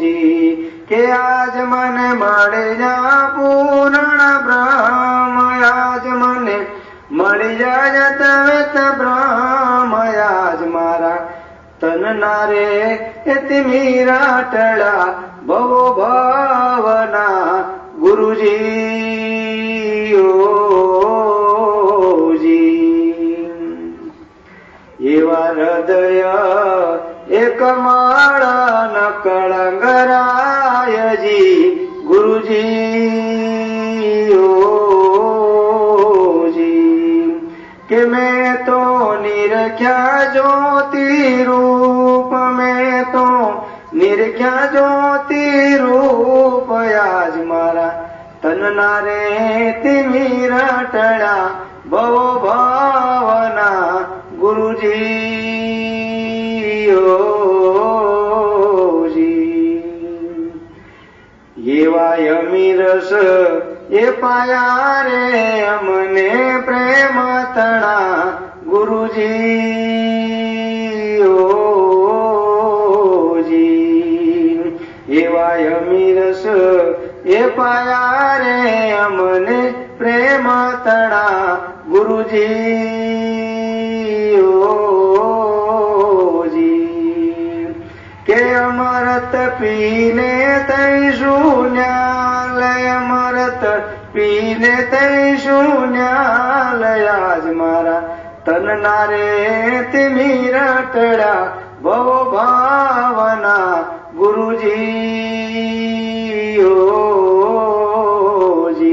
જી કે આજ મને મળી જા પૂર્ણ બ્રહ્મ આજ મને મળી જાય તવેત બ્રહ્મ આજ મારા તન ના રે તિમિરા ટળા ભવો ભાવના ગુરુજી ઓજી એવા હૃદય એક માળા ન કળંગરાયજી ગુરુજી ઓજી કે મેં તો નિરખ્યા જ્યોતિ રૂપ મેં તો નિરખ્યા જ્યોતિ રૂપ આજ મારા તન ના રે તિમિરા ટળા ભવો ભાવના ગુરુજી ઓજી એવા અમીરસ એ પાયા રે અમને પ્રેમ તણા ગુરુજી ઓજી એવા અમીરસ એ પાયા રે અમને પ્રેમ તણા ગુરુજી ઓજી કે અમરત પીને તૈ શૂન્યાલય અમરત પીને તૈ શૂન્યાલય આજ મારા તન ના રે તિમિરા ટળા ભવો ભાવના ગુરુજી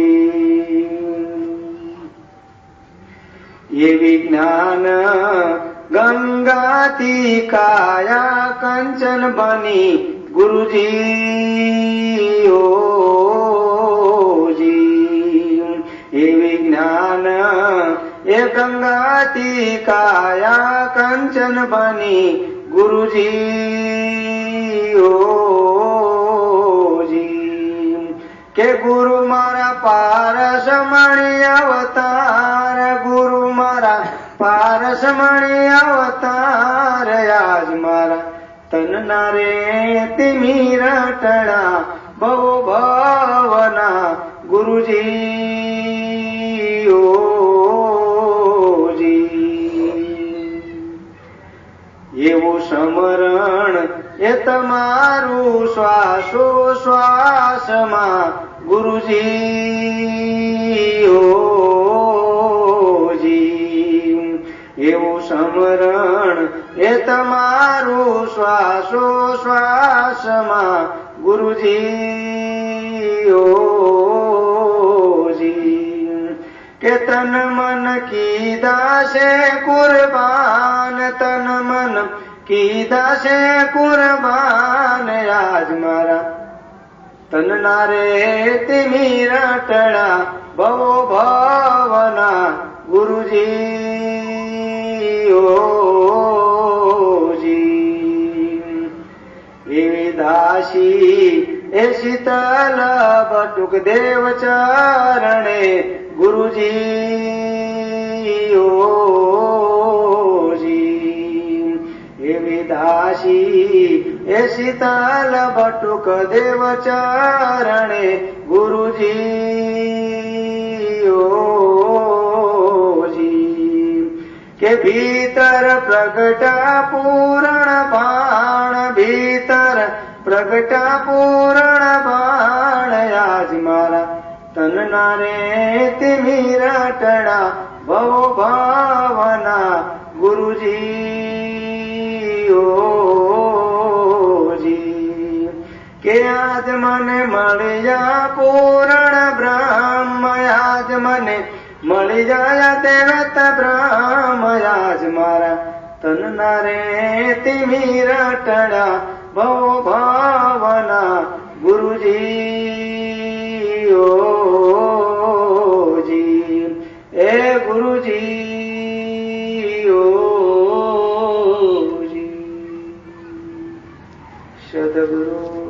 ઓજી એવી જ્ઞાન ગંગાતી કાયા કંચન બની ગુરુજી ઓજી એવી જ્ઞાન એ ગંગાતી કાયા કંચન બની ગુરુજી ઓજી કે ગુરુ મારા પારસ મણિ અવતાર ગુરુ મારા પારસ મણિ અવતાર આજ મારા તન ના રે તિમિરા ટળા ભવો ભાવના ગુરુજી ઓજી એવું સમરણ એ તમારું શ્વાસો શ્વાસમાં ગુરુજી ઓજી એવું સમરણ એ તમારું શ્વાસો શ્વાસમાં ગુરુજી ઓજી કે તન મન કીધા છે કુરબાન તન મન કીધા છે કુરબાન આજ મારા તન ના રે તિમિરા ટળા ભવો ભાવના ગુરુજી ઓજી એવી દાસી એ શીતલ બટુક દેવ ચરણે ગુરુજી ઓજી એવી દાસી એ શીતલ બટુક દેવ ચરણે ગુરુજી ઓજી કે ભીતર પ્રગટા પૂર્ણ બાણ ભીતર પ્રગટા પૂર્ણ બાણ આજ મારા તન ના રે તિમિરા ટળા ભવો ભાવના ગુરુજી ઓજી કે આજ મને મળી જા પૂર્ણ બ્રહ્મ આજ મને મળી જાય તેવત બ્રહ્મ આજ મારા તન ના રે તિમિરા ટળા ભવો ભાવના ગુરુજી ઓજી એ ગુરુજી ઓજી સદગુરુ